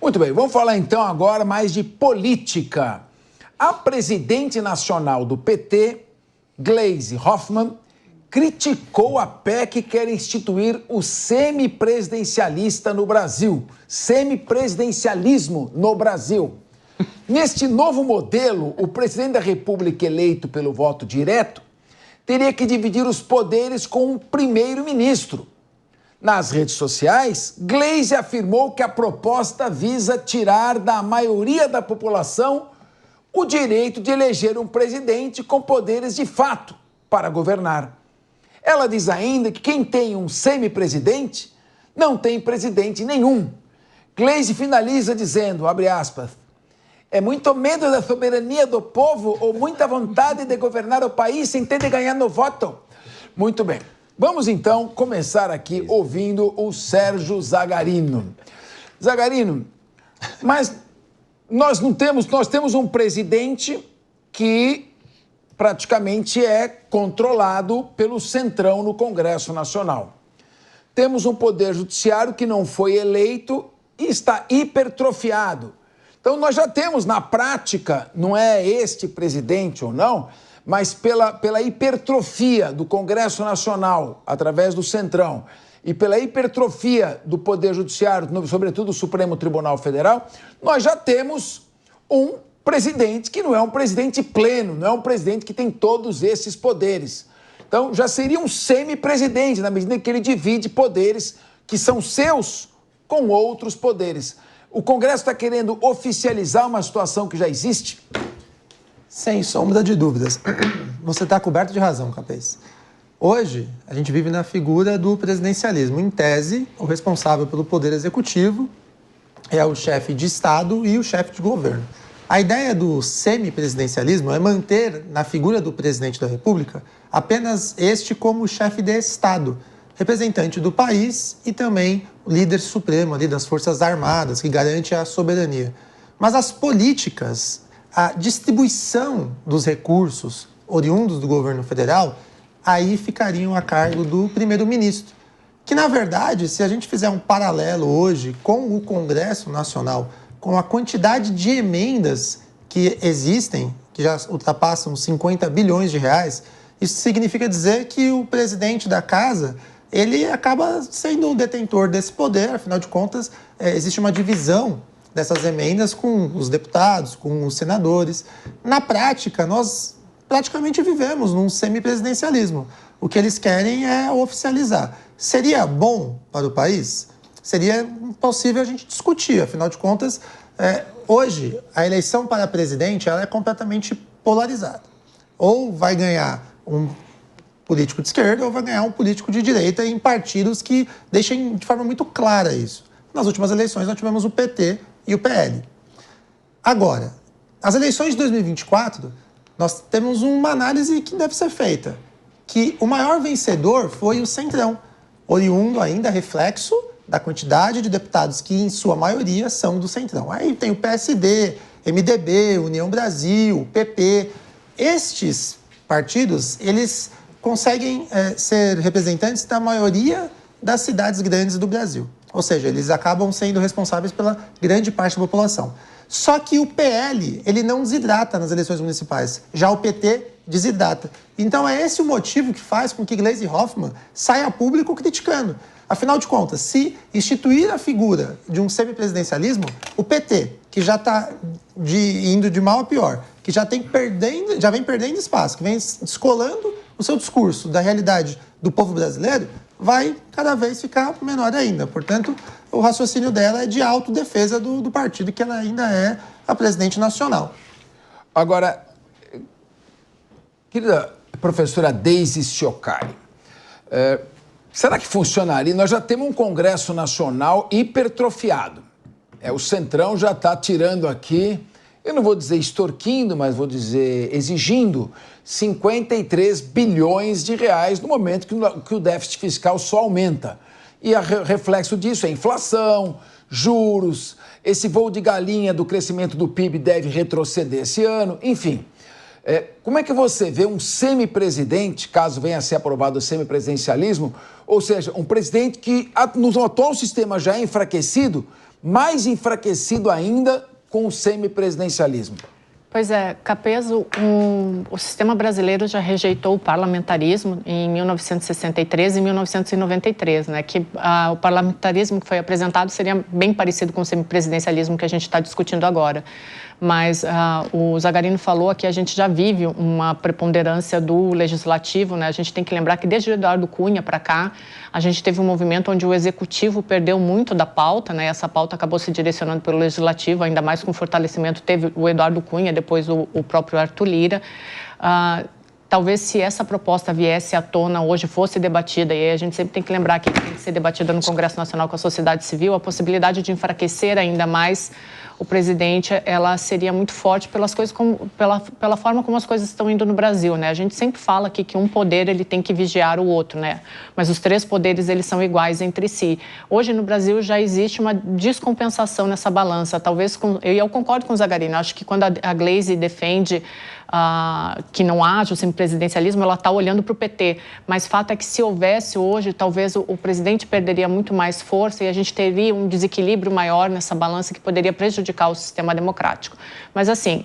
Muito bem, vamos falar então agora mais de política. A presidente nacional do PT, Gleisi Hoffmann, criticou a PEC que quer instituir o semipresidencialista no Brasil. Semipresidencialismo no Brasil. Neste novo modelo, o presidente da República eleito pelo voto direto teria que dividir os poderes com o primeiro-ministro. Nas redes sociais, Gleisi afirmou que a proposta visa tirar da maioria da população o direito de eleger um presidente com poderes de fato para governar. Ela diz ainda que quem tem um semipresidente não tem presidente nenhum. Gleisi finaliza dizendo, abre aspas, é muito medo da soberania do povo ou muita vontade de governar o país sem ter de ganhar no voto? Muito bem. Vamos então começar aqui ouvindo o Sérgio Zagarino. Zagarino, mas nós temos um presidente que praticamente é controlado pelo Centrão no Congresso Nacional. Temos um poder judiciário que não foi eleito e está hipertrofiado. Então nós já temos na prática, não é este presidente ou não, mas pela hipertrofia do Congresso Nacional, através do Centrão, e pela hipertrofia do Poder Judiciário, sobretudo do Supremo Tribunal Federal, nós já temos um presidente que não é um presidente pleno, não é um presidente que tem todos esses poderes. Então já seria um semipresidente, na medida que ele divide poderes que são seus com outros poderes. O Congresso está querendo oficializar uma situação que já existe? Sem sombra de dúvidas. Você está coberto de razão, Capês. Hoje, a gente vive na figura do presidencialismo. Em tese, o responsável pelo poder executivo é o chefe de Estado e o chefe de governo. A ideia do semipresidencialismo é manter na figura do presidente da República apenas este como chefe de Estado, representante do país e também o líder supremo ali das Forças Armadas, que garante a soberania. Mas as políticas, a distribuição dos recursos oriundos do governo federal, aí ficariam a cargo do primeiro-ministro. Que, na verdade, se a gente fizer um paralelo hoje com o Congresso Nacional, com a quantidade de emendas que existem, que já ultrapassam 50 bilhões de reais, isso significa dizer que o presidente da casa, ele acaba sendo o detentor desse poder, afinal de contas, existe uma divisão dessas emendas com os deputados, com os senadores. Na prática, nós praticamente vivemos num semipresidencialismo. O que eles querem é oficializar. Seria bom para o país? Seria possível a gente discutir. Afinal de contas, hoje, a eleição para presidente ela é completamente polarizada. Ou vai ganhar um político de esquerda ou vai ganhar um político de direita em partidos que deixem de forma muito clara isso. Nas últimas eleições, nós tivemos o PT e o PL. Agora, as eleições de 2024, nós temos uma análise que deve ser feita, que o maior vencedor foi o Centrão, oriundo ainda reflexo da quantidade de deputados que, em sua maioria, são do Centrão. Aí tem o PSD, MDB, União Brasil, PP. Estes partidos, eles conseguem ser representantes da maioria das cidades grandes do Brasil. Ou seja, eles acabam sendo responsáveis pela grande parte da população. Só que o PL, ele não desidrata nas eleições municipais. Já o PT desidrata. Então é esse o motivo que faz com que Gleisi Hoffmann saia a público criticando. Afinal de contas, se instituir a figura de um semipresidencialismo, o PT, que já está indo de mal a pior, que já vem perdendo espaço, que vem descolando o seu discurso da realidade do povo brasileiro, vai cada vez ficar menor ainda. Portanto, o raciocínio dela é de autodefesa do partido, que ela ainda é a presidente nacional. Agora, querida professora Deise Chiocari, será que funcionaria? Nós já temos um Congresso Nacional hipertrofiado. O Centrão já está tirando aqui, eu não vou dizer extorquindo, mas vou dizer exigindo 53 bilhões de reais no momento que o déficit fiscal só aumenta. E reflexo disso é inflação, juros, esse voo de galinha do crescimento do PIB deve retroceder esse ano, enfim. Como é que você vê um semipresidente, caso venha a ser aprovado o semipresidencialismo, ou seja, um presidente que no atual sistema já é enfraquecido, mais enfraquecido ainda com o semipresidencialismo? Pois é, Capezo, o sistema brasileiro já rejeitou o parlamentarismo em 1963 e 1993, né? Que o parlamentarismo que foi apresentado seria bem parecido com o semipresidencialismo que a gente está discutindo agora. Mas o Zagarino falou que a gente já vive uma preponderância do legislativo, né? A gente tem que lembrar que desde o Eduardo Cunha para cá, a gente teve um movimento onde o executivo perdeu muito da pauta, né? Essa pauta acabou se direcionando pelo legislativo, ainda mais com o fortalecimento, teve o Eduardo Cunha, depois o próprio Arthur Lira. Talvez se essa proposta viesse à tona hoje, fosse debatida, e aí a gente sempre tem que lembrar que tem que ser debatida no Congresso Nacional com a sociedade civil, a possibilidade de enfraquecer ainda mais o presidente, ela seria muito forte pelas coisas pela forma como as coisas estão indo no Brasil, né? A gente sempre fala aqui que um poder ele tem que vigiar o outro, né? Mas os três poderes eles são iguais entre si. Hoje no Brasil já existe uma descompensação nessa balança, talvez eu concordo com o Zagarino, acho que quando a Gleisi defende que não haja o semipresidencialismo, ela está olhando para o PT. Mas fato é que se houvesse hoje, talvez o presidente perderia muito mais força e a gente teria um desequilíbrio maior nessa balança que poderia prejudicar o sistema democrático. Mas assim,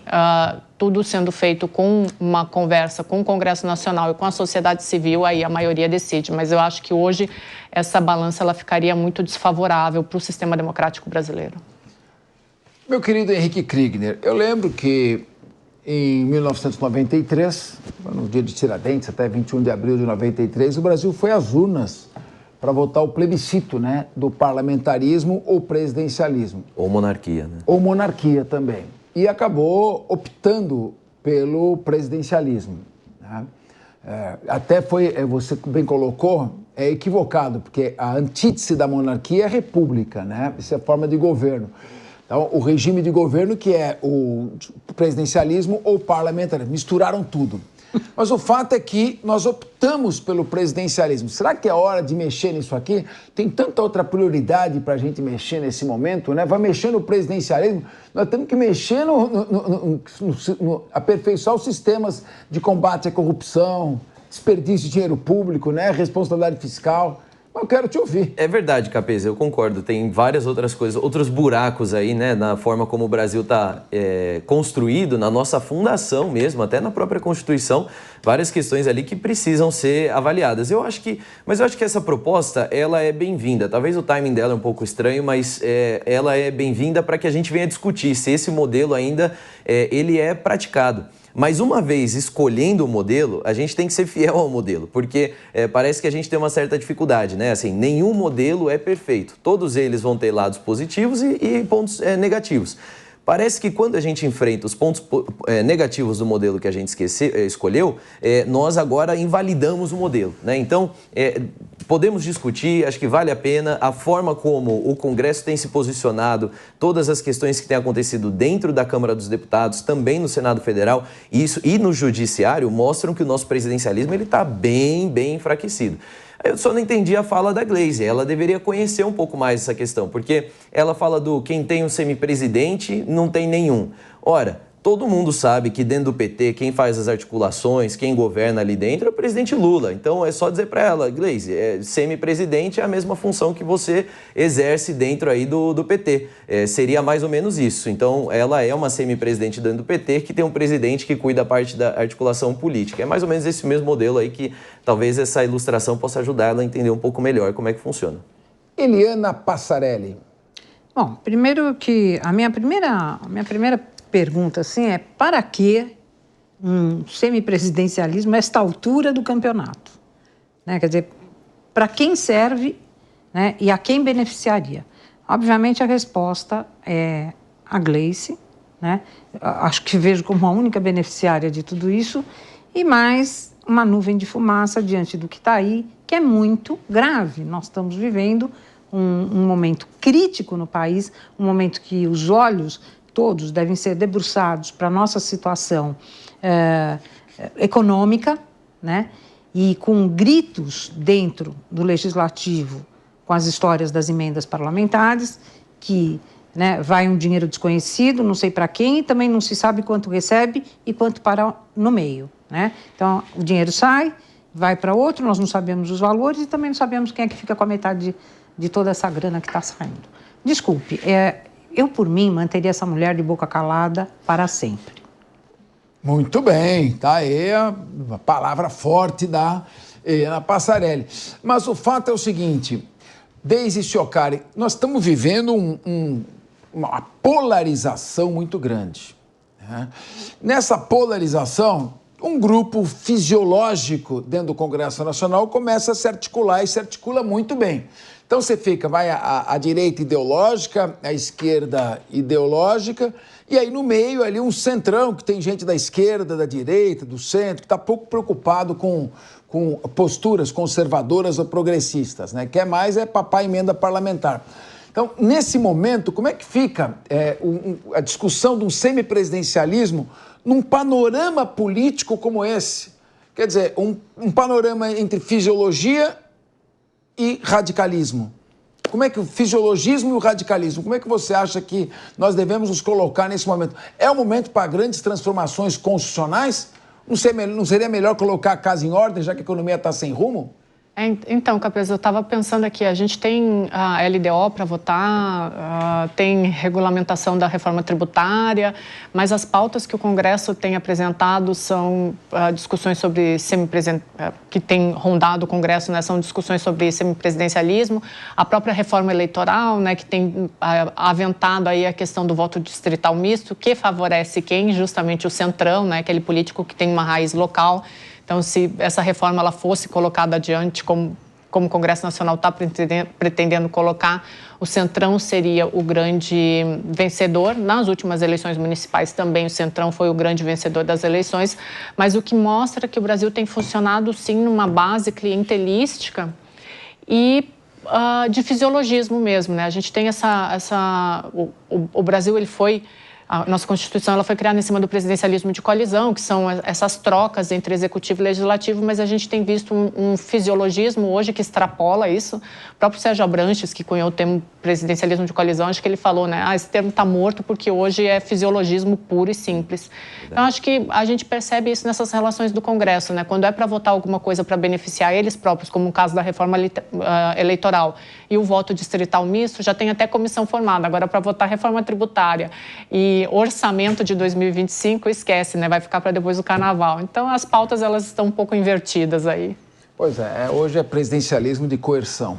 tudo sendo feito com uma conversa com o Congresso Nacional e com a sociedade civil, aí a maioria decide. Mas eu acho que hoje essa balança ela ficaria muito desfavorável para o sistema democrático brasileiro. Meu querido Henrique Kriegner, eu lembro que em 1993, no dia de Tiradentes, até 21 de abril de 93, o Brasil foi às urnas para votar o plebiscito, né, do parlamentarismo ou presidencialismo. Ou monarquia, né? Ou monarquia também. E acabou optando pelo presidencialismo, né? Até foi, você bem colocou, é equivocado, porque a antítese da monarquia é a república, né? Isso é a forma de governo. Então, o regime de governo que é o presidencialismo ou parlamentarismo, misturaram tudo. Mas o fato é que nós optamos pelo presidencialismo. Será que é hora de mexer nisso aqui? Tem tanta outra prioridade para a gente mexer nesse momento, né? Vai mexer no presidencialismo, nós temos que mexer aperfeiçoar os sistemas de combate à corrupção, desperdício de dinheiro público, né? Responsabilidade fiscal. Eu quero te ouvir. É verdade, Capês, eu concordo. Tem várias outras coisas, outros buracos aí, né? Na forma como o Brasil está construído, na nossa fundação mesmo, até na própria Constituição, várias questões ali que precisam ser avaliadas. Mas eu acho que essa proposta, ela é bem-vinda. Talvez o timing dela é um pouco estranho, mas ela é bem-vinda para que a gente venha discutir se esse modelo ainda ele é praticado. Mas uma vez escolhendo o modelo, a gente tem que ser fiel ao modelo, porque parece que a gente tem uma certa dificuldade, né? Assim, nenhum modelo é perfeito. Todos eles vão ter lados positivos e pontos negativos. Parece que quando a gente enfrenta os pontos negativos do modelo que a gente escolheu, nós agora invalidamos o modelo, né? Então, podemos discutir, acho que vale a pena, a forma como o Congresso tem se posicionado, todas as questões que têm acontecido dentro da Câmara dos Deputados, também no Senado Federal, e no Judiciário, mostram que o nosso presidencialismo está bem enfraquecido. Eu só não entendi a fala da Gleisi. Ela deveria conhecer um pouco mais essa questão, porque ela fala do quem tem um semipresidente não tem nenhum. Ora, todo mundo sabe que dentro do PT, quem faz as articulações, quem governa ali dentro é o presidente Lula. Então é só dizer para ela, Gleisi, semipresidente é a mesma função que você exerce dentro aí do PT. Seria mais ou menos isso. Então ela é uma semipresidente dentro do PT que tem um presidente que cuida da parte da articulação política. É mais ou menos esse mesmo modelo aí que talvez essa ilustração possa ajudar ela a entender um pouco melhor como é que funciona. Eliana Passarelli. Bom, primeiro que a minha primeira pergunta assim é: para que um semipresidencialismo a esta altura do campeonato? Né? Quer dizer, para quem serve, né? E a quem beneficiaria? Obviamente a resposta é a Gleisi, né? Acho que vejo como a única beneficiária de tudo isso, e mais uma nuvem de fumaça diante do que está aí, que é muito grave. Nós estamos vivendo um momento crítico no país, um momento que os olhos todos devem ser debruçados para a nossa situação econômica, né? E com gritos dentro do Legislativo, com as histórias das emendas parlamentares, que, né, vai um dinheiro desconhecido, não sei para quem, e também não se sabe quanto recebe e quanto para no meio, né? Então, o dinheiro sai, vai para outro, nós não sabemos os valores e também não sabemos quem é que fica com a metade de toda essa grana que está saindo. Desculpe, eu por mim manteria essa mulher de boca calada para sempre. Muito bem, tá aí a palavra forte da Ana Passarelli. Mas o fato é o seguinte, Deise Ciocari, nós estamos vivendo uma polarização muito grande, né? Nessa polarização, um grupo fisiológico dentro do Congresso Nacional começa a se articular e se articula muito bem. Então você vai a direita ideológica, a esquerda ideológica, e aí no meio ali um centrão, que tem gente da esquerda, da direita, do centro, que está pouco preocupado com posturas conservadoras ou progressistas, né? Quer mais é papar emenda parlamentar. Então, nesse momento, como é que fica a discussão de um semipresidencialismo num panorama político como esse? Quer dizer, um panorama entre fisiologia e radicalismo. Como é que o fisiologismo e o radicalismo, como é que você acha que nós devemos nos colocar nesse momento? É o momento para grandes transformações constitucionais? Não seria melhor colocar a casa em ordem, já que a economia está sem rumo? Então, Capês, eu estava pensando aqui, a gente tem a LDO para votar, tem regulamentação da reforma tributária, mas as pautas que o Congresso tem apresentado são discussões sobre que tem rondado o Congresso, né, são discussões sobre semipresidencialismo, a própria reforma eleitoral, né, que tem aventado aí a questão do voto distrital misto, que favorece quem? Justamente o centrão, né, aquele político que tem uma raiz local. Então, se essa reforma ela fosse colocada adiante, como o Congresso Nacional está pretendendo colocar, o Centrão seria o grande vencedor. Nas últimas eleições municipais também o Centrão foi o grande vencedor das eleições, mas o que mostra que o Brasil tem funcionado, sim, numa base clientelística e de fisiologismo mesmo, né? A gente tem o Brasil, ele foi... A nossa Constituição ela foi criada em cima do presidencialismo de coalizão, que são essas trocas entre executivo e legislativo, mas a gente tem visto um fisiologismo hoje que extrapola isso. O próprio Sérgio Abranches, que cunhou o termo presidencialismo de coalizão, acho que ele falou, né? Esse termo está morto porque hoje é fisiologismo puro e simples. Então, acho que a gente percebe isso nessas relações do Congresso, né? Quando é para votar alguma coisa para beneficiar eles próprios, como o caso da reforma eleitoral e o voto distrital misto, já tem até comissão formada. Agora, para votar reforma tributária e orçamento de 2025, esquece, né? Vai ficar para depois do Carnaval. Então, as pautas elas estão um pouco invertidas aí. Pois é, hoje é presidencialismo de coerção.